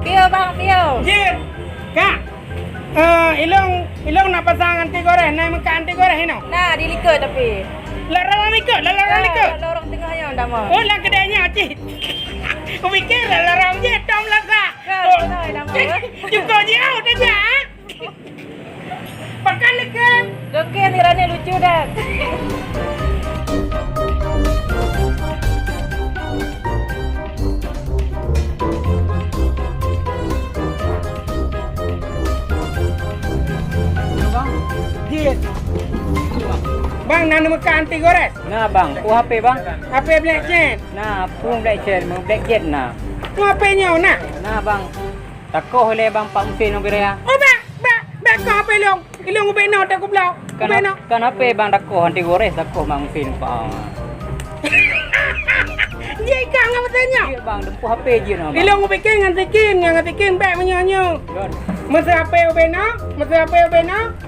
Pio bang, pio. Jin, Kak. Ilong nak pasang anti goreng, naik makan anti goreng ini. Nah, dilikat tapi. Larang ikut. Lorong tengahnya dah mah. Oh, lah kedainya, Cik. Kau fikir larang je, dom lah, Kak. Kan, dah mah. Juga jauh saja. Pakai lekan. Okey, tiranya lucu dah. Jin. Bang, nak makan anti goreng. Nah bang, HP bang. Apa black chain? Nah, pun black chain, mau black jet nah. Tu apa nya nak? Nah bang, takoh oleh bang Pak Musin nombor ya. Oh, bak kau apa ilong? Ilong ubek no tak kublau. Ubek no. Kan HP bang takoh anti gores takoh Bang Musin Pak. Dia ikan apa tanya? Iya bang, dempu HP je nah. Ilong ubek king ngan tikin bak menyanyi. Don. Masa apa ubek no?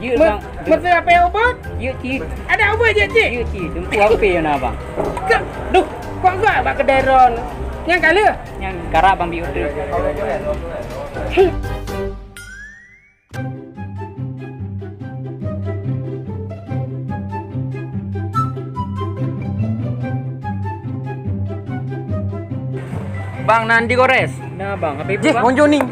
Ya, bang. Masa apa ubet? Ya cik. Ada ubet je, Cik. Ya cik, dempu HP nah bang. Duh, kok enggak bak kedai ron? Yang kali? Yang karap bang biu tu. Bang Nandi Gores. Nah bang, apa itu bang? Monjo ni.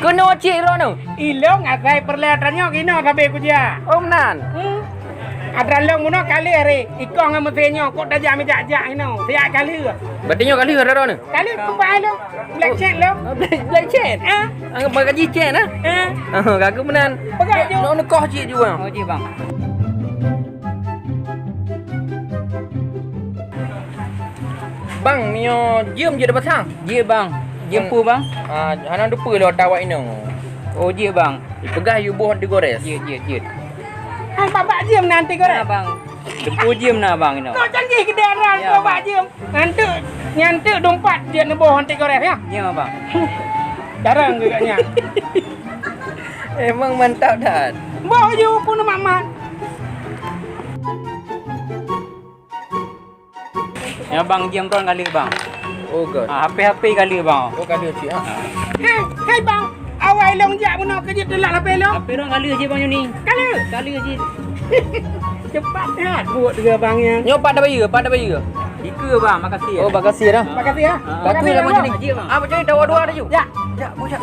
Kena cik ro nu. Ilong agai perlihatannya kino sampai ku dia. Om Nan. Ada long muno kali hari. Ikong dengan mesinnya kok dah jam jak ino. Tiap kali. Berarti kali ro nu. Kali kumpai lo. Black chain lo. Black chain. Anggap gaji chain ah. Gagu menan. Pegang je. Nak koh cik juga. Oh cik bang. Bang, mio jam je dah pasang. Ya bang. Jempu bang. Hana lupa lo tawak ini. Oh ya bang. Pegah you buah di gores. Ya. Ang babak jam nanti kau. Nah bang. Dempu jam nah bang ini. Kau canggih kedai ron Ya, kau babak jam. Nyantu dompet dia neboh nanti kau ya. Ya bang. Jarang agaknya. Emang mantap dah. Boh je pun mamat. Ya bang jam ron kali bang. Oh god. HP kali bang. Oh kali cik ah. Hai bang. Awal long jak muno kerja telak lah pelong. HP ron kali je bang ni. Kali je. Cepat dah buat dia bang yang. Nyopat dah bayi ke? Ika bang, makasih. Oh, makasih dah. Makasih ya. Bagus lah macam ni. Ya bang. Ah, macam ni dah dua dah you. Ya. Ya, bocah.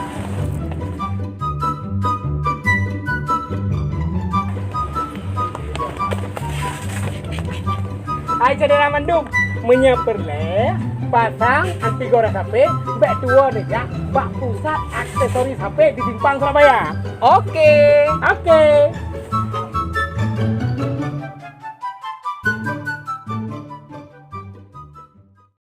Hai saudara mandung, menyeperle pasang anti gores HP, bak tua deh ya, bak pusat aksesoris HP di Simpang Surabaya. Okey. Oke.